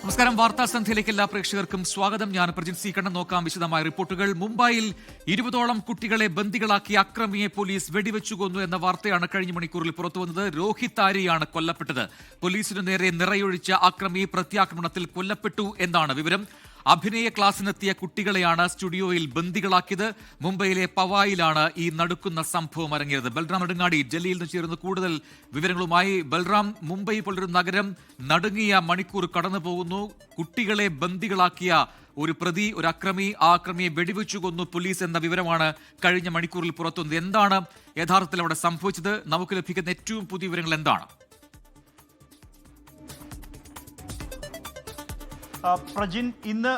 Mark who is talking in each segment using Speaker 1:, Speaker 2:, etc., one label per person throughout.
Speaker 1: നമസ്കാരം. വാർത്താ സന്ധ്യയിലേക്ക് എല്ലാ പ്രേക്ഷകർക്കും സ്വാഗതം. ഞാൻ പ്രജിൻ സി. കണ്ണൻ. നോക്കാം വിശദമായ റിപ്പോർട്ടുകൾ. മുംബൈയിൽ 20ഓളം കുട്ടികളെ ബന്ദികളാക്കി അക്രമിയെ പോലീസ് വെടിവെച്ചു കൊന്നു എന്ന വാർത്തയാണ് കഴിഞ്ഞ മണിക്കൂറിൽ പുറത്തുവന്നത്. രോഹിത് ആര്യയാണ് കൊല്ലപ്പെട്ടത്. പോലീസിനു നേരെ നിറയൊഴിച്ച അക്രമി പ്രത്യാക്രമണത്തിൽ കൊല്ലപ്പെട്ടു എന്നാണ് വിവരം. അഭിനയ ക്ലാസ്സിനെത്തിയ കുട്ടികളെയാണ് സ്റ്റുഡിയോയിൽ ബന്ദികളാക്കിയത്. മുംബൈയിലെ പവായിലാണ് ഈ നടുക്കുന്ന സംഭവം അരങ്ങേറിയത്. ബൽറാം നെടുങ്ങാടി ഡൽഹിയിൽ നിന്ന് ചേർന്ന് കൂടുതൽ വിവരങ്ങളുമായി. ബൽറാം, മുംബൈ പോലൊരു നഗരം നടുങ്ങിയ മണിക്കൂർ കടന്നു പോകുന്നു. കുട്ടികളെ ബന്ദികളാക്കിയ ഒരു പ്രതി, ഒരു അക്രമി, ആ അക്രമിയെ വെടിവെച്ചു കൊന്നു പോലീസ് എന്ന വിവരമാണ് കഴിഞ്ഞ മണിക്കൂറിൽ പുറത്തുവന്നത്. എന്താണ് യഥാർത്ഥത്തിൽ അവിടെ സംഭവിച്ചത്? നമുക്ക് ലഭിക്കുന്ന ഏറ്റവും പുതിയ വിവരങ്ങൾ എന്താണ്?
Speaker 2: പ്രജിൻ, ഇന്ന്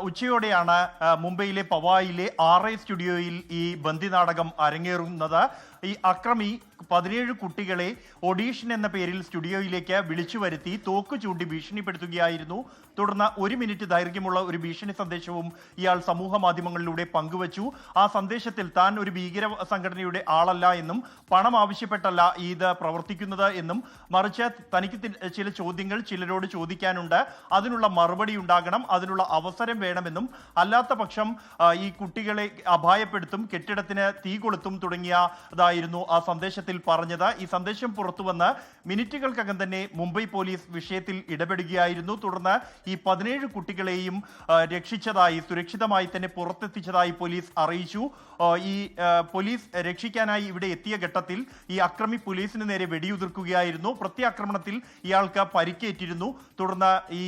Speaker 2: ഉച്ചയോടെയാണ് മുംബൈയിലെ പവായിലെ RA സ്റ്റുഡിയോയിൽ ഈ ബന്ദി നാടകം അരങ്ങേറുന്നത്. ഈ അക്രമി 17 കുട്ടികളെ ഓഡീഷൻ എന്ന പേരിൽ സ്റ്റുഡിയോയിലേക്ക് വിളിച്ചു വരുത്തി തോക്ക് ചൂണ്ടി ഭീഷണിപ്പെടുത്തുകയായിരുന്നു. തുടർന്ന് 1 മിനിറ്റ് ദൈർഘ്യമുള്ള ഒരു ഭീഷണി സന്ദേശവും ഇയാൾ സമൂഹ മാധ്യമങ്ങളിലൂടെ പങ്കുവച്ചു. ആ സന്ദേശത്തിൽ താൻ ഒരു ഭീകര സംഘടനയുടെ ആളല്ല എന്നും പണം ആവശ്യപ്പെട്ടല്ല ഇത് പ്രവർത്തിക്കുന്നത് എന്നും, മറിച്ച് തനിക്ക് ചില ചോദ്യങ്ങൾ ചിലരോട് ചോദിക്കാനുണ്ട്, അതിനുള്ള മറുപടി ഉണ്ടാകണം, അതിനുള്ള അവസരം വേണമെന്നും, അല്ലാത്ത പക്ഷം ഈ കുട്ടികളെ അപായപ്പെടുത്തും, കെട്ടിടത്തിന് തീ കൊളുത്തും തുടങ്ങിയതായിരുന്നു ആ സന്ദേശത്തിൽ പറഞ്ഞത്. ഈ സന്ദേശം പുറത്തുവന്ന് മിനിറ്റുകൾക്കകം തന്നെ മുംബൈ പോലീസ് വിഷയത്തിൽ ഇടപെടുകയായിരുന്നു. തുടർന്ന് ഈ 17 കുട്ടികളെയും രക്ഷിച്ചതായി, സുരക്ഷിതമായി തന്നെ പുറത്തെത്തിച്ചതായി പോലീസ് അറിയിച്ചു. ഈ പോലീസ് രക്ഷിക്കാനായി ഇവിടെ എത്തിയ ഘട്ടത്തിൽ ഈ അക്രമി പോലീസിന് നേരെ വെടിയുതിർക്കുകയായിരുന്നു. പ്രത്യാക്രമണത്തിൽ ഇയാൾക്ക് പരിക്കേറ്റിരുന്നു. തുടർന്ന് ഈ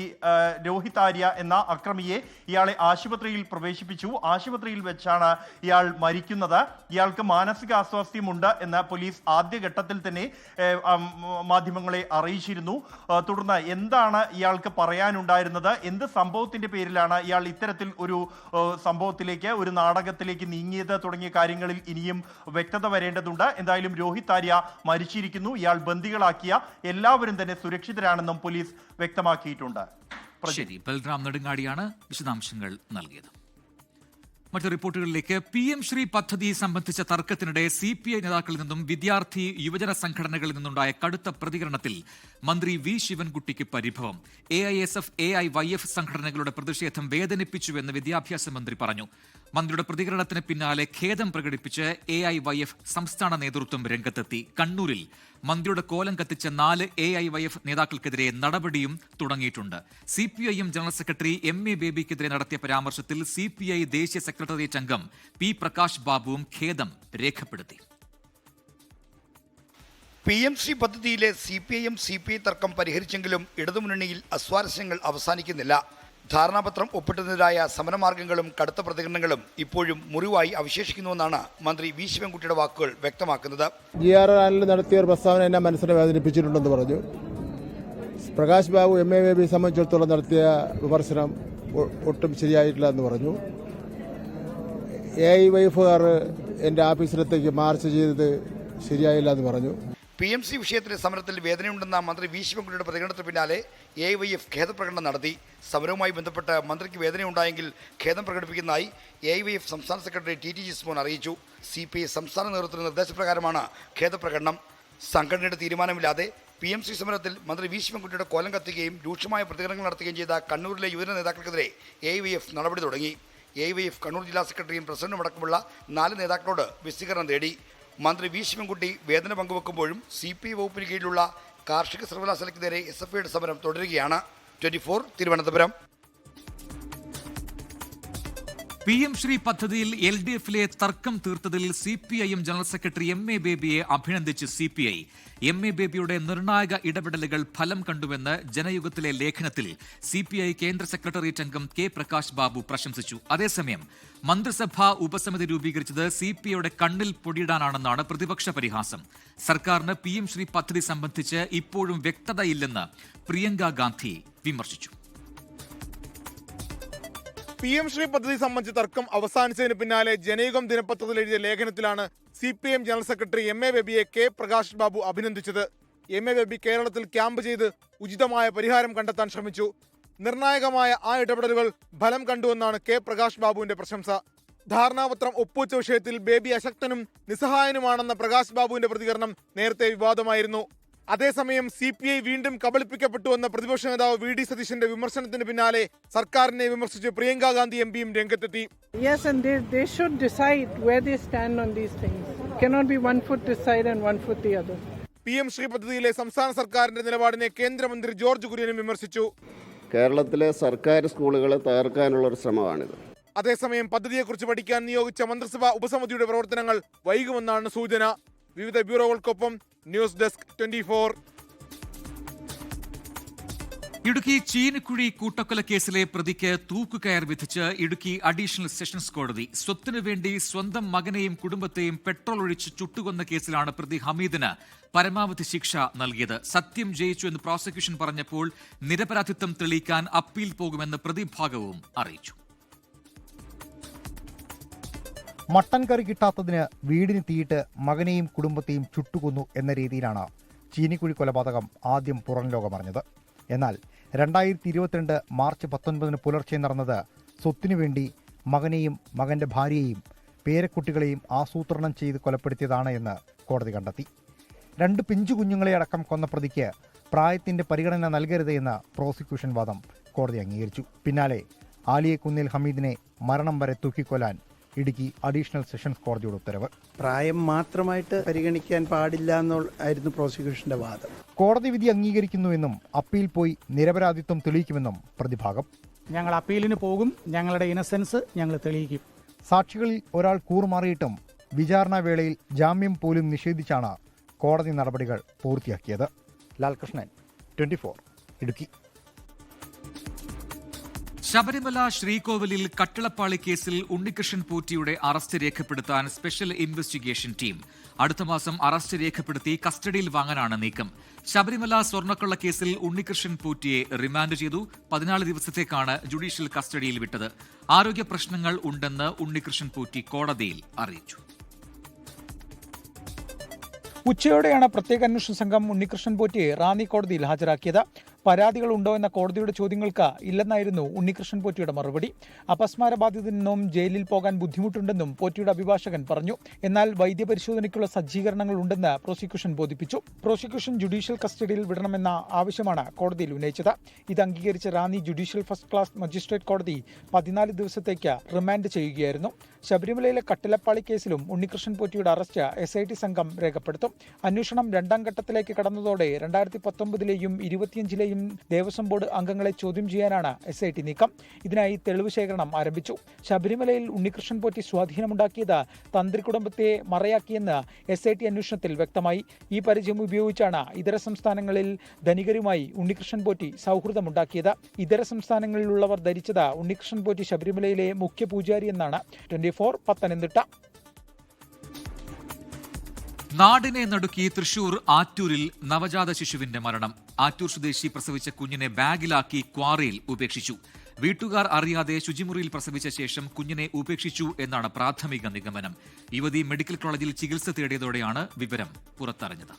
Speaker 2: രോഹിത് ആര്യ എന്ന അക്രമിയെ ഇയാളെ ആശുപത്രിയിൽ പ്രവേശിപ്പിച്ചു. ആശുപത്രിയിൽ വെച്ചാണ് ഇയാൾ മരിക്കുന്നത്. ഇയാൾക്ക് മാനസിക അസ്വാസ്ഥ്യമുണ്ട് എന്ന് പോലീസ് ആദ്യഘട്ടത്തിൽ തന്നെ മാധ്യമങ്ങളെ അറിയിച്ചിരുന്നു. തുടർന്ന് എന്താണ് ഇയാൾക്ക് പറയാനുണ്ടായിരുന്നത്, എന്ത് സംഭവത്തിന്റെ പേരിലാണ് ഇയാൾ ഇത്തരത്തിൽ ഒരു സംഭവത്തിലേക്ക്, ഒരു നാടകത്തിലേക്ക് നീങ്ങിയത് തുടങ്ങിയ കാര്യങ്ങളിൽ ഇനിയും വ്യക്തത വരേണ്ടതുണ്ട്. എന്തായാലും രോഹിത് ആര്യ മരിച്ചിരിക്കുന്നു. ഇയാൾ ബന്ദികളാക്കിയ എല്ലാവരും തന്നെ സുരക്ഷിതരാണെന്നും പോലീസ് വ്യക്തമാക്കിയിട്ടുണ്ട്.
Speaker 1: ശരി, ബൽറാം നെടുങ്ങാടിയാണ് വിശദാംശങ്ങൾ നൽകിയത്. മറ്റു റിപ്പോർട്ടുകളിലേക്ക്. PM ശ്രീ പദ്ധതി സംബന്ധിച്ച തർക്കത്തിനിടെ CPI നേതാക്കളിൽ നിന്നും വിദ്യാർത്ഥി യുവജന സംഘടനകളിൽ നിന്നുണ്ടായ കടുത്ത പ്രതികരണത്തിൽ മന്ത്രി V ശിവൻകുട്ടിക്ക് പരിഭവം. AISF, AIYF സംഘടനകളുടെ പ്രതിഷേധം വേദനിപ്പിച്ചുവെന്ന് വിദ്യാഭ്യാസ മന്ത്രി പറഞ്ഞു. മന്ത്രിയുടെ പ്രതികരണത്തിന് പിന്നാലെ ഖേദം പ്രകടിപ്പിച്ച് AIYF സംസ്ഥാന നേതൃത്വം രംഗത്തെത്തി. കണ്ണൂരിൽ മന്ത്രിയുടെ കോലം കത്തിച്ച 4 AIYF നേതാക്കൾക്കെതിരെ നടപടിയും തുടങ്ങിയിട്ടുണ്ട്. CPIM ജനറൽ സെക്രട്ടറി MA ബേബിക്കെതിരെ നടത്തിയ പരാമർശത്തിൽ CPI ദേശീയ സെക്രട്ടേറിയറ്റ് അംഗം P പ്രകാശ് ബാബുവും ഖേദം രേഖപ്പെടുത്തി.
Speaker 3: PMC പദ്ധതിയിലെ CPIM CPI തർക്കം പരിഹരിച്ചെങ്കിലും ഇടതുമുന്നണിയിൽ അസ്വാരസ്യങ്ങൾ അവസാനിക്കുന്നില്ല. ധാരണാപത്രം ഒപ്പിട്ടതിനെതിരായ സമരമാർഗങ്ങളും കടുത്ത പ്രതികരണങ്ങളും ഇപ്പോഴും മുറിവായി അവശേഷിക്കുന്നുവെന്നാണ് മന്ത്രി V ശിവൻകുട്ടിയുടെ വാക്കുകൾ വ്യക്തമാക്കുന്നത്.
Speaker 4: GRR നടത്തിയ ഒരു പ്രസ്താവന എന്നെ മനസ്സിനെ വേദനിപ്പിച്ചിട്ടുണ്ടെന്ന് പറഞ്ഞു. പ്രകാശ് ബാബു MA ബേബി സംബന്ധിച്ചിടത്തോളം നടത്തിയ വിമർശനം ഒട്ടും ശരിയായിട്ടില്ല എന്ന് പറഞ്ഞു. AIYFകാർ എൻ്റെ ഓഫീസിലത്തേക്ക് മാർച്ച് ചെയ്തത് ശരിയായില്ല എന്ന് പറഞ്ഞു.
Speaker 3: PMC വിഷയത്തിലെ സമരത്തിൽ വേദനയുണ്ടെന്ന മന്ത്രി V ശിവൻകുട്ടിയുടെ പ്രതികരണത്തിന് പിന്നാലെ AIYF ഖേദപ്രകടനം നടത്തി. സമരവുമായി ബന്ധപ്പെട്ട് മന്ത്രിക്ക് വേദനയുണ്ടായെങ്കിൽ ഖേദം പ്രകടിപ്പിക്കുന്നതായി AIYF സംസ്ഥാന സെക്രട്ടറി TT ജിസ്മോൻ അറിയിച്ചു. CPI സംസ്ഥാന നേതൃത്വത്തിന്റെ നിർദ്ദേശപ്രകാരമാണ് ഖേദപ്രകടനം. സംഘടനയുടെ തീരുമാനമില്ലാതെ PMC സമരത്തിൽ മന്ത്രി V ശിവൻകുട്ടിയുടെ കോലം കത്തുകയും രൂക്ഷമായ പ്രതികരണങ്ങൾ നടത്തുകയും ചെയ്ത കണ്ണൂരിലെ യുവജന നേതാക്കൾക്കെതിരെ AIYF നടപടി തുടങ്ങി. AIYF കണ്ണൂർ ജില്ലാ സെക്രട്ടറിയും പ്രസിഡന്റും അടക്കമുള്ള 4 നേതാക്കളോട് വിശദീകരണം തേടി. മന്ത്രി V ശിവൻകുട്ടി വേദന പങ്കുവെക്കുമ്പോഴും CPI വകുപ്പിന് കീഴിലുള്ള കാർഷിക സർവകലാശാലയ്ക്ക് നേരെ SFIയുടെ സമരം തുടരുകയാണ്. 24 തിരുവനന്തപുരം.
Speaker 1: PM ശ്രീ പദ്ധതിയിൽ LDFിലെ തർക്കം തീർത്തതിൽ CPIM general secretary MA ബേബിയെ അഭിനന്ദിച്ച് CPI. MA ബേബിയുടെ നിർണായക ഇടപെടലുകൾ ഫലം കണ്ടുവെന്ന് ജനയുഗത്തിലെ ലേഖനത്തിൽ CPI കേന്ദ്ര സെക്രട്ടേറിയറ്റ് അംഗം K പ്രകാശ് ബാബു പ്രശംസിച്ചു. അതേസമയം മന്ത്രിസഭാ ഉപസമിതി രൂപീകരിച്ചത് CPIയുടെ കണ്ണിൽ പൊടിയിടാനാണെന്നാണ് പ്രതിപക്ഷ പരിഹാസം. സർക്കാരിന് PM ശ്രീ പദ്ധതി സംബന്ധിച്ച് ഇപ്പോഴും വ്യക്തതയില്ലെന്ന് പ്രിയങ്ക ഗാന്ധി വിമർശിച്ചു.
Speaker 5: PM ശ്രീ പദ്ധതി സംബന്ധിച്ച തർക്കം അവസാനിച്ചതിന് പിന്നാലെ ജനയുഗം ദിനപത്രത്തിൽ എഴുതിയ ലേഖനത്തിലാണ് CPIM ജനറൽ സെക്രട്ടറി MA ബേബിയെ K പ്രകാശ് ബാബു അഭിനന്ദിച്ചത്. MA ബേബി കേരളത്തിൽ ക്യാമ്പ് ചെയ്ത് ഉചിതമായ പരിഹാരം കണ്ടെത്താൻ ശ്രമിച്ചു. നിർണായകമായ ആ ഇടപെടലുകൾ ഫലം കണ്ടുവെന്നാണ് K പ്രകാശ് ബാബുവിന്റെ പ്രശംസ. ധാരണാപത്രം ഒപ്പുവെച്ച വിഷയത്തിൽ ബേബി അശക്തനും നിസ്സഹായനുമാണെന്ന പ്രകാശ് ബാബുവിന്റെ പ്രതികരണം നേരത്തെ വിവാദമായിരുന്നു. അതേസമയം CPI വീണ്ടും കബളിപ്പിക്കപ്പെട്ടുവെന്ന പ്രതിപക്ഷ നേതാവ് VD സതീശന്റെ വിമർശനത്തിന് പിന്നാലെ സർക്കാരിനെ വിമർശിച്ച് പ്രിയങ്ക ഗാന്ധി MPയും രംഗത്തെത്തി.
Speaker 6: Yes, and they should decide where they stand on these things. It cannot be one foot this side and one foot the other.
Speaker 5: PM Shri പദ്ധതിയിലെ സംസ്ഥാന സർക്കാരിന്റെ നിലപാടിനെ കേന്ദ്രമന്ത്രി ജോർജ് കുര്യനും വിമർശിച്ചു.
Speaker 7: കേരളത്തിലെ സർക്കാർ സ്കൂളുകളെ തകർക്കാനുള്ള ഒരു ശ്രമമാണിത്.
Speaker 5: അതേസമയം പദ്ധതിയെക്കുറിച്ച് പഠിക്കാൻ നിയോഗിച്ച മന്ത്രിസഭാ ഉപസമിതിയുടെ പ്രവർത്തനങ്ങൾ വൈകുമെന്നാണ് സൂചന. വിവിധ ബ്യൂറോകൾക്കൊപ്പം ന്യൂസ് ഡെസ്ക് 24.
Speaker 1: ഇടുക്കി ചീനിക്കുഴി കൂട്ടക്കൊല കേസിലെ പ്രതിക്ക് തൂക്കുകയർ വിധിച്ച് ഇടുക്കി അഡീഷണൽ സെഷൻസ് കോടതി. സ്വത്തിനു വേണ്ടി സ്വന്തം മകനെയും കുടുംബത്തെയും പെട്രോൾ ഒഴിച്ച് ചുട്ടുകൊന്ന കേസിലാണ് പ്രതി ഹമീദിന് പരമാവധി ശിക്ഷ നൽകിയത്. സത്യം ജയിച്ചു എന്ന് പ്രോസിക്യൂഷൻ പറഞ്ഞപ്പോൾ നിരപരാധിത്വം തെളിയിക്കാൻ അപ്പീൽ പോകുമെന്ന് പ്രതിഭാഗവും അറിയിച്ചു.
Speaker 8: മട്ടൻ കറി കിട്ടാത്തതിന് വീടിന് തീയിട്ട് മകനെയും കുടുംബത്തെയും ചുട്ടുകൊന്നു എന്ന രീതിയിലാണ് ചീനിക്കുഴി കൊലപാതകം ആദ്യം പുറം ലോകമറിഞ്ഞത്. എന്നാൽ 2022 മാർച്ച് 19 പുലർച്ചെ നടന്നത് സ്വത്തിനുവേണ്ടി മകനെയും മകന്റെ ഭാര്യയെയും പേരക്കുട്ടികളെയും ആസൂത്രണം ചെയ്ത് കൊലപ്പെടുത്തിയതാണ് എന്ന് കോടതി കണ്ടെത്തി. 2 പിഞ്ചു കുഞ്ഞുങ്ങളെ അടക്കം കൊന്ന പ്രതിക്ക് പ്രായത്തിന്റെ പരിഗണന നൽകരുത് എന്ന പ്രോസിക്യൂഷൻ വാദം കോടതി അംഗീകരിച്ചു. പിന്നാലെ ആലിയക്കുന്നിൽ ഹമീദിനെ മരണം വരെ തൂക്കിക്കൊല്ലാൻ ഇടുക്കി അഡീഷണൽ സെഷൻസ് കോടതിയുടെ ഉത്തരവ്.
Speaker 9: പ്രായം മാത്രമായിട്ട് പരിഗണിക്കാൻ പാടില്ല എന്നായിരുന്നു പ്രോസിക്യൂഷന്റെ വാദം.
Speaker 8: കോടതി വിധി അംഗീകരിക്കുന്നുവെന്നും അപ്പീൽ പോയി നിരപരാധിത്വം തെളിയിക്കുമെന്നും പ്രതിഭാഗം.
Speaker 10: ഞങ്ങൾ അപ്പീലിന് പോകും, ഞങ്ങളുടെ ഇന്നസെൻസ് ഞങ്ങൾ തെളിയിക്കും.
Speaker 8: സാക്ഷികളിൽ ഒരാൾ കൂറുമാറിയിട്ടും വിചാരണ വേളയിൽ ജാമ്യം പോലും നിഷേധിച്ചാണ് കോടതി നടപടികൾ പൂർത്തിയാക്കിയത്. ലാൽകൃഷ്ണൻ, 24, ഇടുക്കി.
Speaker 1: ശബരിമല ശ്രീകോവിലിൽ കട്ടിളപ്പാളി കേസിൽ ഉണ്ണികൃഷ്ണൻ പോറ്റിയുടെ അറസ്റ്റ് രേഖപ്പെടുത്താൻ സ്പെഷ്യൽ ഇൻവെസ്റ്റിഗേഷൻ ടീം അടുത്ത മാസം അറസ്റ്റ് രേഖപ്പെടുത്തി കസ്റ്റഡിയിൽ വാങ്ങാനാണ് നീക്കം. ശബരിമല സ്വർണ്ണക്കള്ള കേസിൽ ഉണ്ണികൃഷ്ണൻ പോറ്റിയെ റിമാൻഡ് ചെയ്തു. 14 ദിവസത്തേക്കാണ് ജുഡീഷ്യൽ കസ്റ്റഡിയിൽ വിട്ടത്. ആരോഗ്യ പ്രശ്നങ്ങൾ ഉണ്ടെന്ന് ഉണ്ണികൃഷ്ണൻ പോറ്റി കോടതിയിൽ അറിയിച്ചു.
Speaker 10: ഉച്ചയോടെയാണ് പ്രത്യേക അന്വേഷണ സംഘം ഉണ്ണികൃഷ്ണൻ പോറ്റിയെ റാന്നി കോടതിയിൽ ഹാജരാക്കിയത്. പരാതികൾ ഉണ്ടോ എന്ന കോടതിയുടെ ചോദ്യങ്ങൾക്ക് ഇല്ലെന്നായിരുന്നു ഉണ്ണികൃഷ്ണൻ പോറ്റിയുടെ മറുപടി. അപസ്മാര ബാധിതനെന്നും ജയിലിൽ പോകാൻ ബുദ്ധിമുട്ടുണ്ടെന്നും പോറ്റിയുടെ അഭിഭാഷകൻ പറഞ്ഞു. എന്നാൽ വൈദ്യപരിശോധനയ്ക്കുള്ള സജ്ജീകരണങ്ങൾ ഉണ്ടെന്ന് പ്രോസിക്യൂഷൻ ബോധിപ്പിച്ചു. പ്രോസിക്യൂഷൻ ജുഡീഷ്യൽ കസ്റ്റഡിയിൽ വിടണമെന്ന ആവശ്യമാണ് കോടതിയിൽ ഉന്നയിച്ചത്. ഇത് അംഗീകരിച്ച Ranni judicial first class magistrate കോടതി 14 ദിവസത്തേക്ക് റിമാൻഡ് ചെയ്യുകയായിരുന്നു. ശബരിമലയിലെ കട്ടിലപ്പാളി കേസിലും ഉണ്ണികൃഷ്ണൻ പോറ്റിയുടെ അറസ്റ്റ് SIT സംഘം രേഖപ്പെടുത്തും. അന്വേഷണം 2ാം ഘട്ടത്തിലേക്ക് കടന്നതോടെ 2019-ലെയും 2025-ലെയും ദേവസ്വം ബോർഡ് അംഗങ്ങളെ ചോദ്യം ചെയ്യാനാണ് SIT നീക്കം. ഇതിനായി തെളിവ് ശേഖരണം ആരംഭിച്ചു. ശബരിമലയിൽ ഉണ്ണികൃഷ്ണൻ പോറ്റി സ്വാധീനമുണ്ടാക്കിയത് തന്ത്രി കുടുംബത്തെ മറയാക്കിയെന്ന് SIT അന്വേഷണത്തിൽ വ്യക്തമായി. ഈ പരിചയം ഉപയോഗിച്ചാണ് ഇതര സംസ്ഥാനങ്ങളിൽ ധനികരുമായി ഉണ്ണികൃഷ്ണൻ പോറ്റി സൗഹൃദമുണ്ടാക്കിയത്. ഇതര സംസ്ഥാനങ്ങളിലുള്ളവർ ധരിച്ചത് ഉണ്ണികൃഷ്ണൻ പോറ്റി ശബരിമലയിലെ മുഖ്യ പൂജാരി എന്നാണ്. 24, പത്തനംതിട്ട.
Speaker 1: നാടിനെ നടുക്കി തൃശൂർ ആറ്റൂരിൽ നവജാത ശിശുവിന്റെ മരണം. ആറ്റൂർ സ്വദേശി പ്രസവിച്ച കുഞ്ഞിനെ ബാഗിലാക്കി ക്വാറിയിൽ ഉപേക്ഷിച്ചു. വീട്ടുകാർ അറിയാതെ ശുചിമുറിയിൽ പ്രസവിച്ച ശേഷം കുഞ്ഞിനെ ഉപേക്ഷിച്ചു എന്നാണ് പ്രാഥമിക നിഗമനം. യുവതി മെഡിക്കൽ കോളേജിൽ ചികിത്സ തേടിയതോടെയാണ് വിവരം പുറത്തറിഞ്ഞത്.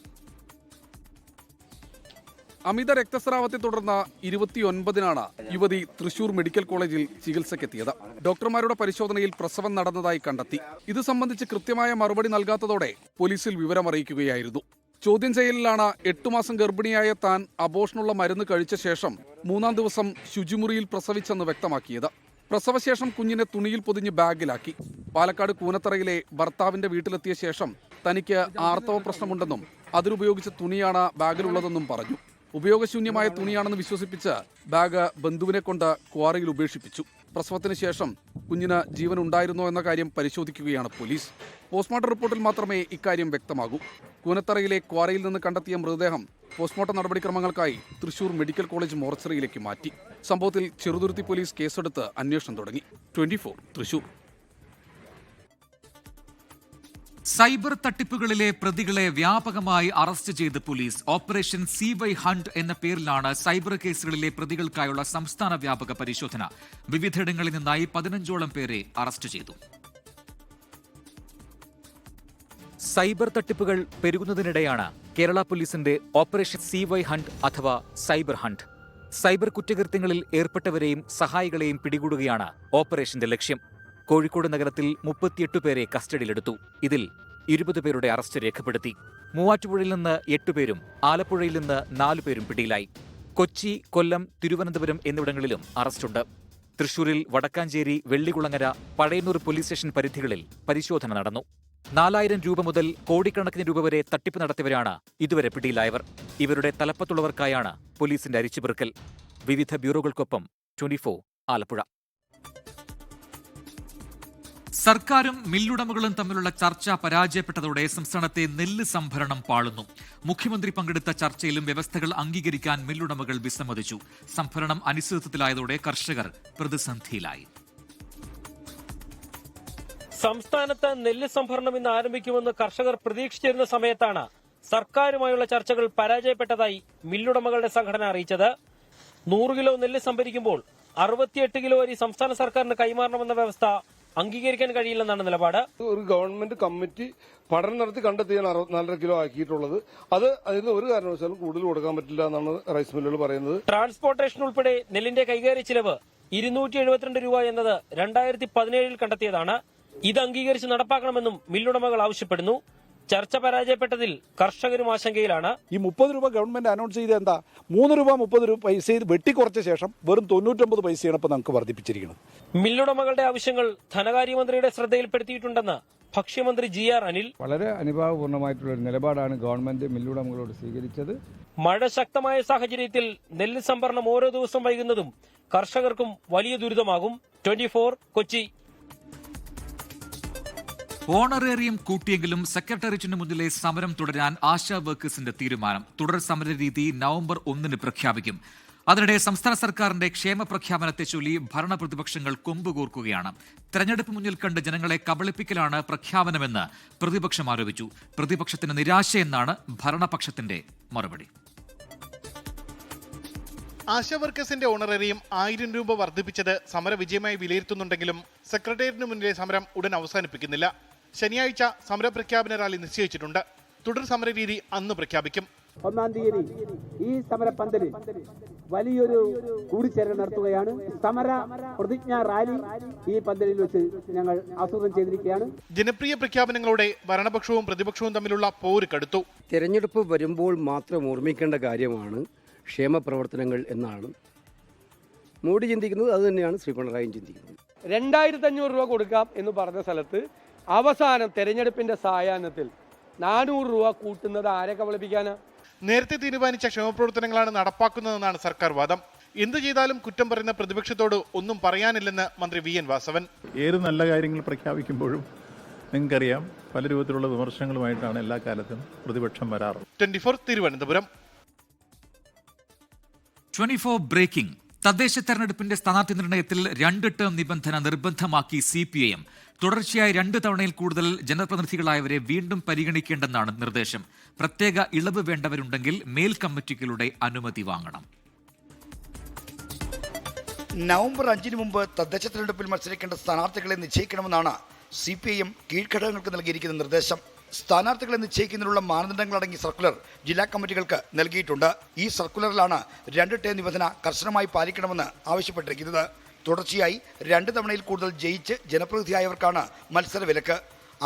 Speaker 11: അമിത രക്തസ്രാവത്തെ തുടർന്ന് 29-നാണ് യുവതി തൃശൂർ മെഡിക്കൽ കോളേജിൽ ചികിത്സയ്ക്കെത്തിയത്. ഡോക്ടർമാരുടെ പരിശോധനയിൽ പ്രസവം നടന്നതായി കണ്ടെത്തി. ഇത് സംബന്ധിച്ച് കൃത്യമായ മറുപടി നൽകാത്തതോടെ പോലീസിൽ വിവരമറിയിക്കുകയായിരുന്നു. ചോദ്യം ചെയ്യലിലാണ് 8 മാസം ഗർഭിണിയായ താൻ അബോഷനുള്ള മരുന്ന് കഴിച്ച ശേഷം 3-ാം ദിവസം ശുചിമുറിയിൽ പ്രസവിച്ചെന്ന് വ്യക്തമാക്കിയത്. പ്രസവശേഷം കുഞ്ഞിനെ തുണിയിൽ പൊതിഞ്ഞ് ബാഗിലാക്കി. പാലക്കാട് കൂനത്തറയിലെ ഭർത്താവിന്റെ വീട്ടിലെത്തിയ ശേഷം തനിക്ക് ആർത്തവ പ്രശ്നമുണ്ടെന്നും അതിനുപയോഗിച്ച തുണിയാണ് ബാഗിലുള്ളതെന്നും പറഞ്ഞു. ഉപയോഗശൂന്യമായ തുണിയാണെന്ന് വിശ്വസിപ്പിച്ച് ബാഗ് ബന്ധുവിനെ കൊണ്ട് ക്വാറിയിൽ ഉപേക്ഷിപ്പിച്ചു. പ്രസവത്തിന് ശേഷം കുഞ്ഞിന് ജീവൻ ഉണ്ടായിരുന്നോ എന്ന കാര്യം പരിശോധിക്കുകയാണ് പോലീസ്. പോസ്റ്റ്മോർട്ടം റിപ്പോർട്ടിൽ മാത്രമേ ഇക്കാര്യം വ്യക്തമാകൂ. കൂനത്തറയിലെ ക്വാറിയിൽ നിന്ന് കണ്ടെത്തിയ മൃതദേഹം പോസ്റ്റ്മോർട്ടം നടപടിക്രമങ്ങൾക്കായി തൃശൂർ മെഡിക്കൽ കോളേജ് മോർച്ചറിയിലേക്ക് മാറ്റി. സംഭവത്തിൽ ചെറുതുരുത്തി പോലീസ് കേസെടുത്ത് അന്വേഷണം തുടങ്ങി. 24, തൃശൂർ.
Speaker 1: സൈബർ തട്ടിപ്പുകളിലെ പ്രതികളെ വ്യാപകമായി അറസ്റ്റ് ചെയ്ത് പോലീസ്. ഓപ്പറേഷൻ CY ഹണ്ട് എന്ന പേരിലാണ് സൈബർ കേസുകളിലെ പ്രതികൾക്കായുള്ള സംസ്ഥാന വ്യാപക പരിശോധന. വിവിധയിടങ്ങളിൽ നിന്നായി 15ഓളം പേരെ അറസ്റ്റ് ചെയ്തു.
Speaker 12: സൈബർ തട്ടിപ്പുകൾ പെരുകുന്നതിനിടെയാണ് കേരള പോലീസിന്റെ ഓപ്പറേഷൻ CY ഹണ്ട് അഥവാ സൈബർ ഹണ്ട്. സൈബർ കുറ്റകൃത്യങ്ങളിൽ ഏർപ്പെട്ടവരെയും സഹായികളെയും പിടികൂടുകയാണ് ഓപ്പറേഷന്റെ ലക്ഷ്യം. കോഴിക്കോട് നഗരത്തിൽ 38 പേരെ കസ്റ്റഡിയിലെടുത്തു. ഇതിൽ 20 പേരുടെ അറസ്റ്റ് രേഖപ്പെടുത്തി. മൂവാറ്റുപുഴയിൽ നിന്ന് 8 പേരും ആലപ്പുഴയിൽ നിന്ന് 4 പേരും പിടിയിലായി. കൊച്ചി, കൊല്ലം, തിരുവനന്തപുരം എന്നിവിടങ്ങളിലും അറസ്റ്റുണ്ട്. തൃശൂരിൽ വടക്കാഞ്ചേരി, വെള്ളികുളങ്ങര, പഴയന്നൂർ പോലീസ് സ്റ്റേഷൻ പരിധികളിൽ പരിശോധന നടന്നു. 4000 രൂപ മുതൽ കോടിക്കണക്കിന് രൂപ വരെ തട്ടിപ്പ് നടത്തിയവരാണ് ഇതുവരെ പിടിയിലായവർ. ഇവരുടെ തലപ്പത്തുള്ളവർക്കായാണ് പോലീസിന്റെ അരിച്ചുപെറുക്കൽ. വിവിധ ബ്യൂറോകൾക്കൊപ്പം 24 ആലപ്പുഴ.
Speaker 1: സർക്കാരും മില്ലുടമകളും തമ്മിലുള്ള ചർച്ച പരാജയപ്പെട്ടതോടെ സംസ്ഥാനത്തെ നെല്ല് സംഭരണം പാളുന്നു. മുഖ്യമന്ത്രി പങ്കെടുത്ത ചർച്ചയിലും വ്യവസ്ഥകൾ അംഗീകരിക്കാൻ മില്ലുടമകൾ വിസമ്മതിച്ചു. സംഭരണം അനിശ്ചിതത്വത്തിലായതോടെ കർഷകർ പ്രതിസന്ധിയിലായി.
Speaker 13: സംസ്ഥാനത്ത് നെല്ല് സംഭരണം ഇന്ന് ആരംഭിക്കുമെന്ന് കർഷകർ പ്രതീക്ഷിച്ചിരുന്ന സമയത്താണ് സർക്കാരുമായുള്ള ചർച്ചകൾ പരാജയപ്പെട്ടതായി മില്ലുടമകളുടെ സംഘടന അറിയിച്ചത്. 100 കിലോ നെല്ല് സംഭരിക്കുമ്പോൾ 68 കിലോ അരി സംസ്ഥാന സർക്കാരിന് കൈമാറണമെന്ന വ്യവസ്ഥ അംഗീകരിക്കാൻ കഴിയില്ലെന്നാണ് നിലപാട്.
Speaker 14: ഒരു ഗവൺമെന്റ് കമ്മിറ്റി പഠനം നടത്തി കണ്ടെത്തിയാണ് 64.5 കിലോ ആക്കിയിട്ടുള്ളത്. അതിന് ഒരു കാരണവശാലും കൂടുതൽ കൊടുക്കാൻ പറ്റില്ല എന്നാണ് റൈസ് മില്ലുകൾ പറയുന്നത്.
Speaker 13: ട്രാൻസ്പോർട്ടേഷൻ ഉൾപ്പെടെ നെല്ലിന്റെ കൈകാര്യ ചിലവ് 272 രൂപ എന്നത് 2017 കണ്ടെത്തിയതാണ്. ഇത് അംഗീകരിച്ച് നടപ്പാക്കണമെന്നും മില്ലുടമകൾ ആവശ്യപ്പെടുന്നു. ചർച്ച പരാജയപ്പെട്ടതിൽ കർഷകരും ആശങ്കയിലാണ്.
Speaker 15: ഈ 30 രൂപ ഗവൺമെന്റ് അനൗൺസ് ചെയ്ത് എന്താ 3 രൂപ 30 രൂപ പൈസ വെട്ടിക്കുറച്ച ശേഷം വെറും 99 പൈസയാണ് ഇപ്പോൾ നമുക്ക് വർദ്ധിപ്പിച്ചിരിക്കുന്നത്.
Speaker 13: മില്ലുടമകളുടെ ആവശ്യങ്ങൾ ധനകാര്യമന്ത്രിയുടെ ശ്രദ്ധയിൽപ്പെടുത്തിയിട്ടുണ്ടെന്ന് ഭക്ഷ്യമന്ത്രി GR അനിൽ.
Speaker 16: വളരെ അനുഭാവപൂർണമായിട്ടുള്ള ഒരു നിലപാടാണ് ഗവൺമെന്റ് മില്ലുടമകളോട് സ്വീകരിച്ചത്.
Speaker 13: മഴ ശക്തമായ സാഹചര്യത്തിൽ നെല്ല് സംഭരണം ഓരോ ദിവസം വൈകുന്നതും കർഷകർക്കും വലിയ ദുരിതമാകും. 24 കൊച്ചി.
Speaker 1: ഓണറേറിയം കൂട്ടിയെങ്കിലും സെക്രട്ടേറിയറ്റിന് മുന്നിലെ സമരം തുടരാൻ ആശാ വർക്കേഴ്സിന്റെ തീരുമാനം. തുടർ സമരരീതി നവംബർ 1 പ്രഖ്യാപിക്കും. അതിനിടെ സംസ്ഥാന സർക്കാരിന്റെ ക്ഷേമ പ്രഖ്യാപനത്തെ ചൊല്ലി ഭരണ പ്രതിപക്ഷങ്ങൾ കൊമ്പുകോർക്കുകയാണ്. തെരഞ്ഞെടുപ്പ് മുന്നിൽ കണ്ട് ജനങ്ങളെ കബളിപ്പിക്കലാണ് പ്രഖ്യാപനമെന്ന് പ്രതിപക്ഷം ആരോപിച്ചു. പ്രതിപക്ഷത്തിന് നിരാശയെന്നാണ് ഭരണപക്ഷത്തിന്റെ മറുപടി.
Speaker 5: ആശാ വർക്കേഴ്സിന്റെ ഓണറേറിയം 1000 രൂപ വർദ്ധിപ്പിച്ചത് സമരവിജയമായി വിലയിരുത്തുന്നുണ്ടെങ്കിലും സെക്രട്ടേറിയറ്റിന് മുന്നിലെ സമരം ഉടൻ അവസാനിപ്പിക്കുന്നില്ല. ശനിയാഴ്ച സമരപ്രഖ്യാപന റാലി നിശ്ചയിച്ചിട്ടുണ്ട്. തുടർ സമരരീതി അന്ന് പ്രഖ്യാപിക്കും.
Speaker 17: 1-ാം തീയതി ഈ സമരപന്തലിൽ വലിയൊരു കൂടിച്ചേരൽ നടത്തുകയാണ്. സമര പ്രതിജ്ഞാ റാലി ഈ പന്തലിൽ വെച്ച് ഞങ്ങൾ ആസൂത്രണം ചെയ്തിരിക്കുകയാണ്.
Speaker 5: ജനപ്രിയ പ്രഖ്യാപനങ്ങളോടെ ഭരണപക്ഷവും പ്രതിപക്ഷവും തമ്മിലുള്ള പോര് കടുത്തു.
Speaker 18: തെരഞ്ഞെടുപ്പ് വരുമ്പോൾ മാത്രം ഓർമ്മിക്കേണ്ട കാര്യമാണ് ക്ഷേമ പ്രവർത്തനങ്ങൾ എന്നാണ് മോഡി ചിന്തിക്കുന്നത്. അത് തന്നെയാണ് ശ്രീ പിണറായിയും ചിന്തിക്കുന്നത്.
Speaker 17: 2500 രൂപ കൊടുക്കാം എന്ന് പറഞ്ഞ സ്ഥലത്ത് അവസാനം തെരഞ്ഞെടുപ്പിന്റെ സായാഹ്നത്തിൽ 400 രൂപ കൂട്ടുന്നത് ആരെ കബളിപ്പിക്കാനാ?
Speaker 5: നേരത്തെ തീരുമാനിച്ച ക്ഷേമപ്രവർത്തനങ്ങളാണ് നടപ്പാക്കുന്നതെന്നാണ് സർക്കാർ വാദം. എന്തു ചെയ്താലും കുറ്റം പറയുന്ന പ്രതിപക്ഷത്തോട് ഒന്നും പറയാനില്ലെന്ന് മന്ത്രി VN വാസവൻ.
Speaker 19: ഏത് നല്ല കാര്യങ്ങൾ പ്രഖ്യാപിക്കുമ്പോഴും നിങ്ങൾക്കറിയാം പല രൂപത്തിലുള്ള വിമർശനങ്ങളുമായിട്ടാണ് എല്ലാ കാലത്തും പ്രതിപക്ഷം വരാറുള്ളത്.
Speaker 5: 24 തിരുവനന്തപുരം.
Speaker 1: 24 ബ്രേക്കിംഗ്. തദ്ദേശ തെരഞ്ഞെടുപ്പിന്റെ സ്ഥാനാർത്ഥി നിർണയത്തിൽ 2 ടേം നിബന്ധന നിർബന്ധമാക്കി CPIM. തുടർച്ചയായി 2 തവണയിൽ കൂടുതൽ ജനപ്രതിനിധികളായവരെ വീണ്ടും പരിഗണിക്കേണ്ടെന്നാണ് നിർദ്ദേശം. പ്രത്യേക ഇളവ് വേണ്ടവരുണ്ടെങ്കിൽ മേൽ കമ്മിറ്റികളുടെ അനുമതി വാങ്ങണം.
Speaker 3: നവംബർ 5 മുമ്പ് തദ്ദേശ തെരഞ്ഞെടുപ്പിൽ മത്സരിക്കേണ്ട സ്ഥാനാർത്ഥികളെ നിശ്ചയിക്കണമെന്നാണ് CPIM കീഴ്ഘടകങ്ങൾക്ക് നൽകിയിരിക്കുന്ന നിർദ്ദേശം. സ്ഥാനാർത്ഥികളെ നിശ്ചയിക്കുന്നതിനുള്ള മാനദണ്ഡങ്ങളടങ്ങിയ സർക്കുലർ ജില്ലാ കമ്മിറ്റികൾക്ക് നൽകിയിട്ടുണ്ട്. ഈ സർക്കുലറിലാണ് 2 ടേം നിബന്ധന കർശനമായി പാലിക്കണമെന്ന് ആവശ്യപ്പെട്ടിരിക്കുന്നത്. തുടർച്ചയായി 2 തവണയിൽ കൂടുതൽ ജയിച്ച് ജനപ്രതിനിധിയായവർക്കാണ് മത്സരവിലക്ക്.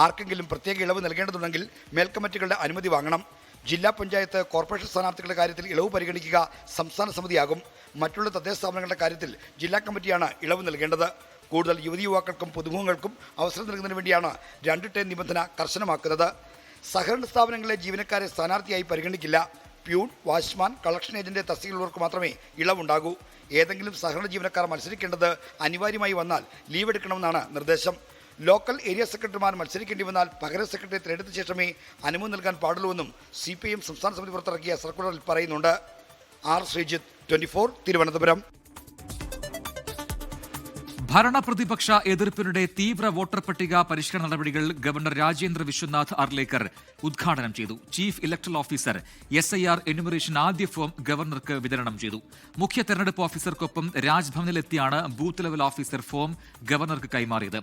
Speaker 3: ആർക്കെങ്കിലും പ്രത്യേക ഇളവ് നൽകേണ്ടതുണ്ടെങ്കിൽ മേൽക്കമ്മിറ്റികളുടെ അനുമതി വാങ്ങണം. ജില്ലാ പഞ്ചായത്ത് കോർപ്പറേഷൻ സ്ഥാനാർത്ഥികളുടെ കാര്യത്തിൽ ഇളവ് പരിഗണിക്കുക സംസ്ഥാന സമിതിയാകും. മറ്റുള്ള തദ്ദേശ സ്ഥാപനങ്ങളുടെ കാര്യത്തിൽ ജില്ലാ കമ്മിറ്റിയാണ് ഇളവ് നൽകേണ്ടത്. കൂടുതൽ യുവതിയുവാക്കൾക്കും പുതുമുഖങ്ങൾക്കും അവസരം നൽകുന്നതിന് വേണ്ടിയാണ് 2 ടേം നിബന്ധന കർശനമാക്കുന്നത്. സഹകരണ സ്ഥാപനങ്ങളിലെ ജീവനക്കാരെ സ്ഥാനാർത്ഥിയായി പരിഗണിക്കില്ല. പ്യൂൺ, വാച്ച്മാൻ, കളക്ഷൻ ഏജന്റ് തസ്തികയിലുള്ളവർക്ക് മാത്രമേ ഇളവുണ്ടാകൂ. ഏതെങ്കിലും സഹകരണ ജീവനക്കാർ മത്സരിക്കേണ്ടത് അനിവാര്യമായി വന്നാൽ ലീവ് എടുക്കണമെന്നാണ് നിർദ്ദേശം. ലോക്കൽ ഏരിയ സെക്രട്ടറിമാർ മത്സരിക്കേണ്ടി വന്നാൽ പകരം സെക്രട്ടറി തിരഞ്ഞെടുത്ത ശേഷമേ അനുമതി നൽകാൻ പാടുള്ളൂവെന്നും CPIM സംസ്ഥാന സമിതി പുറത്തിറക്കിയ സർക്കുലറിൽ പറയുന്നുണ്ട്. R. ശ്രീജിത്ത്, 24 തിരുവനന്തപുരം.
Speaker 1: ഭരണപ്രതിപക്ഷ എതിർപ്പിനിടെ തീവ്ര വോട്ടർ പട്ടിക പരിഷ്കരണ നടപടികൾ ഗവർണർ രാജേന്ദ്ര വിശ്വനാഥ് അർലേക്കർ ഉദ്ഘാടനം ചെയ്തു. Chief electoral officer SIR enumeration ആദ്യ ഫോം ഗവർണർക്ക് വിതരണം ചെയ്തു. മുഖ്യ തെരഞ്ഞെടുപ്പ് ഓഫീസർക്കൊപ്പം രാജ്ഭവനിലെത്തിയാണ് ബൂത്ത് ലെവൽ ഓഫീസർ ഫോം ഗവർണർക്ക് കൈമാറിയത്.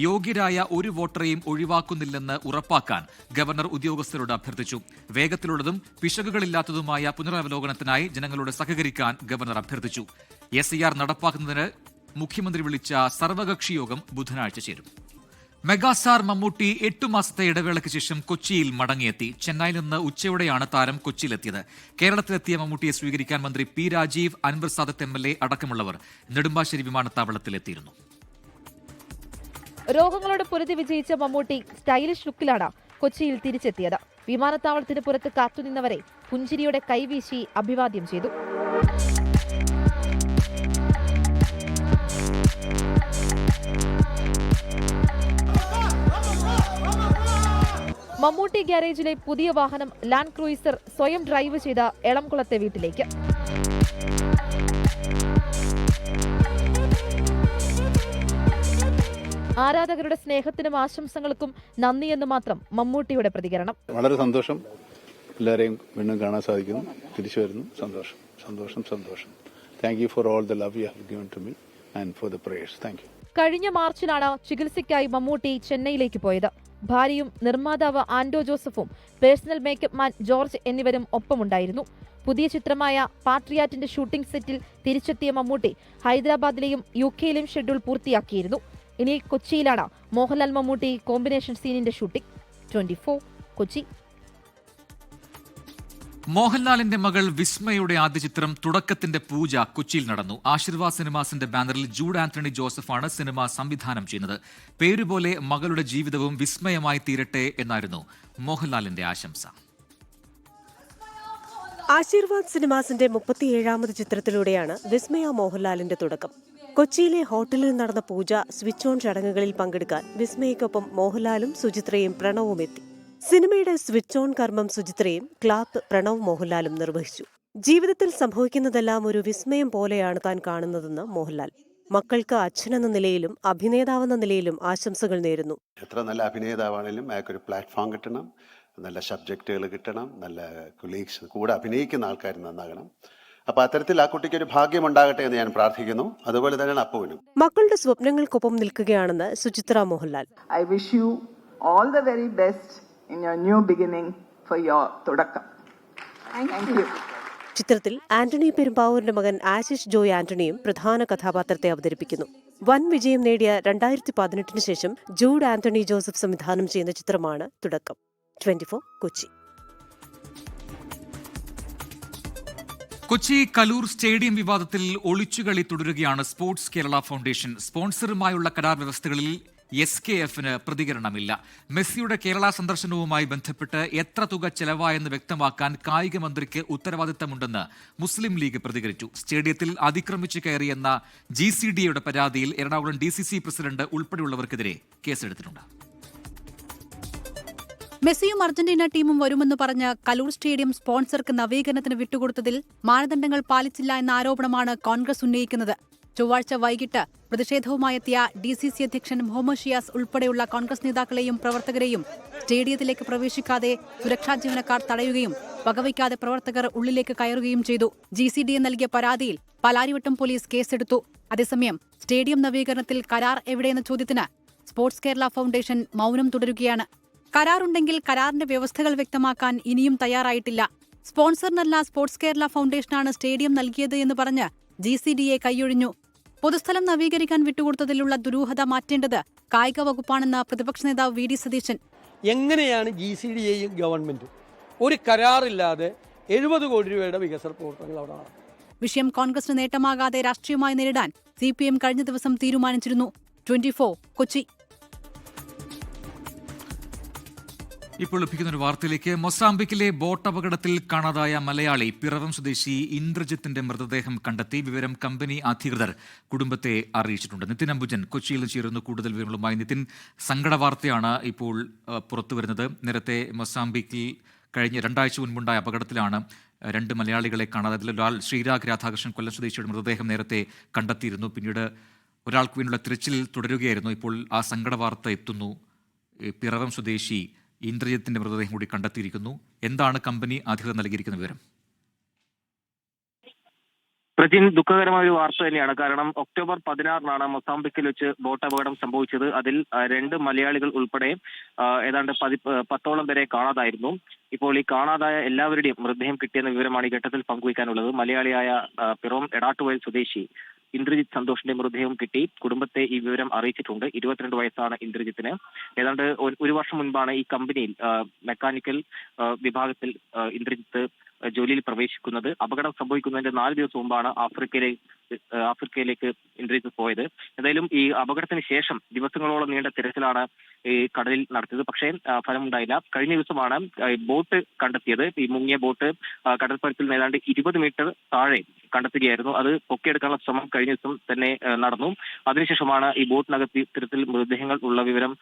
Speaker 1: യോഗ്യരായ ഒരു വോട്ടറെയും ഒഴിവാക്കുന്നില്ലെന്ന് ഉറപ്പാക്കാൻ ഗവർണർ ഉദ്യോഗസ്ഥരോട് അഭ്യർത്ഥിച്ചു. വേഗത്തിലുള്ളതും പിശകുകളില്ലാത്തതുമായ പുനരവലോകനത്തിനായി ജനങ്ങളോട് സഹകരിക്കാൻ ഗവർണർ അഭ്യർത്ഥിച്ചു. SIR നടപ്പാക്കുന്നതിന് മുഖ്യമന്ത്രി വിളിച്ച സർവകക്ഷി യോഗം ബുധനാഴ്ച ചേരും. മെഗാസ്റ്റാർ മമ്മൂട്ടി 8 മാസത്തെ ഇടവേളയ്ക്ക് ശേഷം കൊച്ചിയിൽ മടങ്ങിയെത്തി. ചെന്നൈയിൽ നിന്ന് ഉച്ചയോടെയാണ് താരം കൊച്ചിയിലെത്തിയത്. കേരളത്തിലെത്തിയ മമ്മൂട്ടിയെ സ്വീകരിക്കാൻ മന്ത്രി പി രാജീവ്, അൻവർ സാദത്ത് MLA അടക്കമുള്ളവർ നെടുമ്പാശ്ശേരി വിമാനത്താവളത്തിലെത്തിയിരുന്നു.
Speaker 20: രോഗങ്ങളോട് പൊരുതി വിജയിച്ച മമ്മൂട്ടി സ്റ്റൈലിഷ് ലുക്കിലാണ് കൊച്ചിയിൽ തിരിച്ചെത്തിയത്. വിമാനത്താവളത്തിന് പുറത്ത് കാത്തുനിന്നവരെ പുഞ്ചിരിയോടെ കൈവീശി അഭിവാദ്യം ചെയ്തു. മമ്മൂട്ടി ഗ്യാരേജിലെ പുതിയ വാഹനം ലാൻഡ് ക്രൂയിസർ സ്വയം ഡ്രൈവ് ചെയ്ത എളംകുളത്തെ വീട്ടിലേക്ക്. ആരാധകരുടെ സ്നേഹത്തിനും ആശംസകൾക്കും നന്ദിയെന്ന് മാത്രം മമ്മൂട്ടിയുടെ പ്രതികരണം.
Speaker 19: വളരെ സന്തോഷം, എല്ലാവരെയും വീണ്ടും കാണാൻ സാധിക്കുന്നു, തിരിച്ചു വരുന്നു. സന്തോഷം സന്തോഷം സന്തോഷം. Thank you for all the love you have given to me and for the prayers. Thank you.
Speaker 20: കഴിഞ്ഞ മാർച്ചിലാണ് ചികിത്സയ്ക്കായി മമ്മൂട്ടി ചെന്നൈയിലേക്ക് പോയത്. ഭാര്യയും നിർമ്മാതാവ് ആൻഡോ ജോസഫും പേഴ്സണൽ മേക്കപ്പ് മാൻ ജോർജ് എന്നിവരും ഒപ്പമുണ്ടായിരുന്നു. പുതിയ ചിത്രമായ പാട്രിയാറ്റിന്റെ ഷൂട്ടിംഗ് സെറ്റിൽ തിരിച്ചെത്തിയ മമ്മൂട്ടി ഹൈദരാബാദിലെയും UK-യിലെയും ഷെഡ്യൂൾ പൂർത്തിയാക്കിയിരുന്നു. ഇനി കൊച്ചിയിലാണ് മോഹൻലാൽ മമ്മൂട്ടി കോമ്പിനേഷൻ സീനിന്റെ ഷൂട്ടിംഗ്. 24 കൊച്ചി.
Speaker 1: മോഹൻലാലിന്റെ മകൾ വിസ്മയുടെ ആദ്യ ചിത്രം തുടക്കത്തിന്റെ പൂജ കൊച്ചിയിൽ നടന്നു. ആശീർവാദ് സിനിമാസിന്റെ ബാനറിൽ ജൂഡ് ആന്റണി ജോസഫാണ് സിനിമ സംവിധാനം ചെയ്യുന്നത്. പേരുപോലെ മകളുടെ ജീവിതവും വിസ്മയമായി തീരട്ടെ എന്നായിരുന്നു മോഹൻലാലിന്റെ ആശംസ.
Speaker 21: ആശീർവാദ് സിനിമാസിന്റെ 37ാമത് ചിത്രത്തിലൂടെയാണ് വിസ്മയ മോഹൻലാലിന്റെ തുടക്കം. കൊച്ചിയിലെ ഹോട്ടലിൽ നടന്ന പൂജ സ്വിച്ച് ഓൺ ചടങ്ങുകളിൽ പങ്കെടുക്കാൻ വിസ്മയക്കൊപ്പം മോഹൻലാലും സുചിത്രയും പ്രണവും എത്തി. സിനിമയുടെ സ്വിച്ച് ഓൺ കർമ്മം സുചിത്രയും ക്ലാപ്പ് പ്രണവ് മോഹൻലാലും നിർവഹിച്ചു. ജീവിതത്തിൽ സംഭവിക്കുന്നതെല്ലാം ഒരു വിസ്മയം പോലെയാണ് താൻ കാണുന്നതെന്ന് മോഹൻലാൽ. മക്കൾക്ക് അച്ഛനെന്ന നിലയിലും അഭിനേതാവെന്ന നിലയിലും ആശംസകൾ നേരുന്നു.
Speaker 22: എത്ര നല്ല അഭിനേതാവാണെങ്കിലും അയാൾക്കൊരു പ്ലാറ്റ്ഫോം കിട്ടണം, നല്ല സബ്ജക്റ്റുകൾ കിട്ടണം, നല്ല കൊളീഗ്സ് കൂടെ അഭിനയിക്കുന്ന ആൾക്കാർ നന്നാകണം. അപ്പൊ അത്തരത്തിൽ ആ കുട്ടിക്ക് ഒരു ഭാഗ്യം ഉണ്ടാകട്ടെ എന്ന് ഞാൻ പ്രാർത്ഥിക്കുന്നു. അതുപോലെ തന്നെയാണ് അപ്പുവിനും.
Speaker 21: മക്കളുടെ സ്വപ്നങ്ങൾക്കൊപ്പം നിൽക്കുകയാണെന്ന് Suchitra Mohanlal.
Speaker 23: I wish you all the very best in your new beginning for your തുടക്കം. Thank you.
Speaker 21: ചിത്രത്തിൽ ആന്റണി പെരുമ്പാവൂരിന്റെ മകൻ ആശിഷ് ജോയ് ആന്റണിയും പ്രധാന കഥാപാത്രത്തെ അവതരിപ്പിക്കുന്നു. വൻ വിജയം നേടിയ 2018 ശേഷം ജൂഡ് ആന്റണി ജോസഫ് സംവിധാനം ചെയ്യുന്ന ചിത്രമാണ് തുടക്കം. 24 കൊച്ചി.
Speaker 1: കൊച്ചി കലൂർ സ്റ്റേഡിയം വിവാദത്തിൽ ഒളിച്ചുകളി തുടരുകയാണ് സ്പോർട്സ് കേരള ഫൗണ്ടേഷൻ. സ്പോൺസറുമായുള്ള കരാർ വ്യവസ്ഥകളിൽ SKFന് പ്രതികരണമില്ല. മെസ്സിയുടെ കേരള സന്ദർശനവുമായി ബന്ധപ്പെട്ട് എത്ര തുക ചെലവായെന്ന് വ്യക്തമാക്കാൻ കായിക മന്ത്രിക്ക് ഉത്തരവാദിത്തമുണ്ടെന്ന് മുസ്ലിം ലീഗ് പ്രതികരിച്ചു. സ്റ്റേഡിയത്തിൽ അതിക്രമിച്ചു കയറിയെന്ന GCDയുടെ പരാതിയിൽ എറണാകുളം DCC പ്രസിഡന്റ് ഉൾപ്പെടെയുള്ളവർക്കെതിരെ കേസെടുത്തിട്ടുണ്ട്.
Speaker 24: മെസ്സിയും അർജന്റീന ടീമും വരുമെന്ന് പറഞ്ഞ് കലൂർ സ്റ്റേഡിയം സ്പോൺസർക്ക് നവീകരണത്തിന് വിട്ടുകൊടുത്തതിൽ മാനദണ്ഡങ്ങൾ പാലിച്ചില്ല എന്ന ആരോപണമാണ് കോൺഗ്രസ് ഉന്നയിക്കുന്നത്. ചൊവ്വാഴ്ച വൈകിട്ട് പ്രതിഷേധവുമായെത്തിയ DCC അധ്യക്ഷൻ മുഹമ്മദ് ഷിയാസ് ഉൾപ്പെടെയുള്ള കോൺഗ്രസ് നേതാക്കളെയും പ്രവർത്തകരെയും സ്റ്റേഡിയത്തിലേക്ക് പ്രവേശിക്കാതെ സുരക്ഷാ ജീവനക്കാർ തടയുകയും വകവയ്ക്കാതെ പ്രവർത്തകർ ഉള്ളിലേക്ക് കയറുകയും ചെയ്തു. GCD നൽകിയ പരാതിയിൽ പാലാരിവട്ടം പോലീസ് കേസെടുത്തു. അതേസമയം സ്റ്റേഡിയം നവീകരണത്തിൽ കരാർ എവിടെയെന്ന ചോദ്യത്തിന് സ്പോർട്സ് കേരള ഫൗണ്ടേഷൻ മൗനം തുടരുകയാണ്. കരാറുണ്ടെങ്കിൽ കരാറിന്റെ വ്യവസ്ഥകൾ വ്യക്തമാക്കാൻ ഇനിയും തയ്യാറായിട്ടില്ല. സ്പോൺസറിനല്ല സ്പോർട്സ് കേരള ഫൗണ്ടേഷനാണ് സ്റ്റേഡിയം നൽകിയത് എന്ന് പറഞ്ഞ് GCDയെ കൈയൊഴിഞ്ഞു. പൊതുസ്ഥലം നവീകരിക്കാൻ വിട്ടുകൊടുത്തതിലുള്ള ദുരൂഹത മാറ്റേണ്ടത് കായിക വകുപ്പാണെന്ന് പ്രതിപക്ഷ നേതാവ് VD സതീശൻ.
Speaker 25: എങ്ങനെയാണ് GCDയെയും ഗവൺമെന്റും ഒരു കരാറില്ലാതെ 70 കോടി രൂപയുടെ വികസന പ്രവർത്തനങ്ങൾ അവിടെ നടത്തും?
Speaker 24: വിഷയം കോൺഗ്രസിന് നേട്ടമാകാതെ രാഷ്ട്രീയമായി നേരിടാൻ CPM കഴിഞ്ഞ ദിവസം തീരുമാനിച്ചിരുന്നു. 24 കൊച്ചി.
Speaker 1: ഇപ്പോൾ ലഭിക്കുന്ന ഒരു വാർത്തയിലേക്ക്. മൊസാംബിക്കിലെ ബോട്ട് അപകടത്തിൽ കാണാതായ മലയാളി പിറവം സ്വദേശി ഇന്ദ്രജിത്തിന്റെ മൃതദേഹം കണ്ടെത്തി. വിവരം കമ്പനി അധികൃതർ കുടുംബത്തെ അറിയിച്ചിട്ടുണ്ട്. നിതിൻ അംബുജൻ കൊച്ചിയിൽ ചേരുന്നു കൂടുതൽ വിവരങ്ങളുമായി. നിതിൻ, സങ്കട വാർത്തയാണ് ഇപ്പോൾ പുറത്തുവരുന്നത്. നേരത്തെ മൊസാംബിക്കിൽ കഴിഞ്ഞ 2 ആഴ്ച മുൻപുണ്ടായ അപകടത്തിലാണ് 2 മലയാളികളെ കാണാതെ. അതിലൊരാൾ ശ്രീരാഗ് രാധാകൃഷ്ണൻ കൊല്ലം സ്വദേശിയുടെ മൃതദേഹം നേരത്തെ കണ്ടെത്തിയിരുന്നു. പിന്നീട് ഒരാൾക്ക് വേണ്ടിയുള്ള തിരച്ചിൽ തുടരുകയായിരുന്നു. ഇപ്പോൾ ആ സങ്കട വാർത്ത എത്തുന്നു. പിറവം സ്വദേശി ഇന്ദ്രജിത്തിന്റെ മൃതദേഹം കൂടി കണ്ടെത്തിയിരിക്കുന്നു. എന്താണ് കമ്പനി അധികൃതർ നൽകിയിരിക്കുന്ന വിവരം?
Speaker 26: പ്രജിൻ, ദുഃഖകരമായ ഒരു വാർത്ത തന്നെയാണ്. കാരണം ഒക്ടോബർ 16-നാണ് മൊസാംബിക്കിൽ വെച്ച് ബോട്ട് അപകടം സംഭവിച്ചത്. അതിൽ 2 മലയാളികൾ ഉൾപ്പെടെ ഏതാണ്ട് 10ഓളം പേരെ കാണാതായിരുന്നു. ഇപ്പോൾ ഈ കാണാതായ എല്ലാവരുടെയും മൃതദേഹം കിട്ടിയെന്ന വിവരമാണ് ഈ ഘട്ടത്തിൽ പങ്കുവയ്ക്കാനുള്ളത്. മലയാളിയായ പിറവം എടാട്ടുവയൽ സ്വദേശി ഇന്ദ്രജിത്ത് സന്തോഷിന്റെ മൃതദേഹം കിട്ടി. കുടുംബത്തെ ഈ വിവരം അറിയിച്ചിട്ടുണ്ട്. 22 വയസ്സാണ് ഇന്ദ്രജിത്തിന്. ഏതാണ്ട് ഒരു വർഷം മുൻപാണ് ഈ കമ്പനിയിൽ മെക്കാനിക്കൽ വിഭാഗത്തിൽ ഇന്ദ്രജിത്ത് ജോലിയിൽ പ്രവേശിക്കുന്നത്. അപകടം സംഭവിക്കുന്നതിന്റെ 4 ദിവസം മുമ്പാണ് ആഫ്രിക്കയിലേക്ക് ഇന്ദ്രജിത്ത് പോയത്. എന്തായാലും ഈ അപകടത്തിന് ശേഷം ദിവസങ്ങളോളം നീണ്ട തിരച്ചിലാണ് ഈ കടലിൽ നടത്തിയത്. പക്ഷേ ഫലമുണ്ടായില്ല. കഴിഞ്ഞ ദിവസമാണ് ബോട്ട് കണ്ടെത്തിയത്. ഈ മുങ്ങിയ ബോട്ട് കടൽപ്പരപ്പിൽ ഏതാണ്ട് 20 മീറ്റർ താഴെ കണ്ടെത്തുകയായിരുന്നു. അത് പൊക്കിയെടുക്കാനുള്ള ശ്രമം കഴിഞ്ഞ ദിവസം തന്നെ നടന്നു. അതിനുശേഷമാണ് ഈ ബോട്ടിനകത്ത് ഇത്തരത്തിൽ മൃതദേഹങ്ങൾ ഉള്ള വിവരം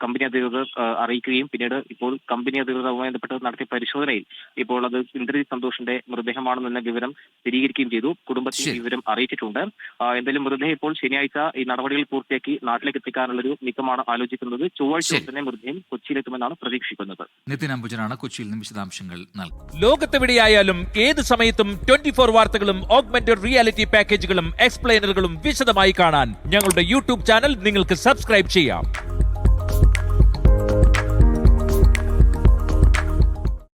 Speaker 26: കമ്പനി അധികൃതർ അറിയിക്കുകയും പിന്നീട് ഇപ്പോൾ കമ്പനി അധികൃതരുമായി ബന്ധപ്പെട്ട് നടത്തിയ പരിശോധനയിൽ ഇപ്പോൾ അത് ഇന്ദ്രജിത്ത് സന്തോഷിന്റെ മൃതദേഹമാണെന്ന വിവരം സ്ഥിരീകരിക്കുകയും ചെയ്തു. കുടുംബത്തിന് വിവരം അറിയിച്ചിട്ടുണ്ട്. എന്തായാലും മൃതദേഹം ഇപ്പോൾ ശനിയാഴ്ച ഈ നടപടികൾ പൂർത്തിയാക്കി നാട്ടിലേക്ക് എത്തിക്കാനുള്ളൊരു നീക്കമാണ് ആലോചിക്കുന്നത്. ചൊവ്വാഴ്ച തന്നെ മൃതദേഹം കൊച്ചിയിലെത്തുമെന്നാണ് പ്രതീക്ഷിക്കുന്നത്.
Speaker 1: നിതിൻ അംബുജനാണ് കൊച്ചിയിൽ നിന്ന് വിശദാംശങ്ങൾ നൽകുന്നത്.
Speaker 2: ലോകത്തെവിടെയായാലും ഏത് സമയത്തും 24 വാർത്തകളും ഓഗ്മെന്റഡ് റിയാലിറ്റി പാക്കേജുകളും എക്സ്പ്ലെയിനറുകളും വിശദമായി കാണാൻ ഞങ്ങളുടെ യൂട്യൂബ് ചാനൽ നിങ്ങൾക്ക് സബ്സ്ക്രൈബ് ചെയ്യാം.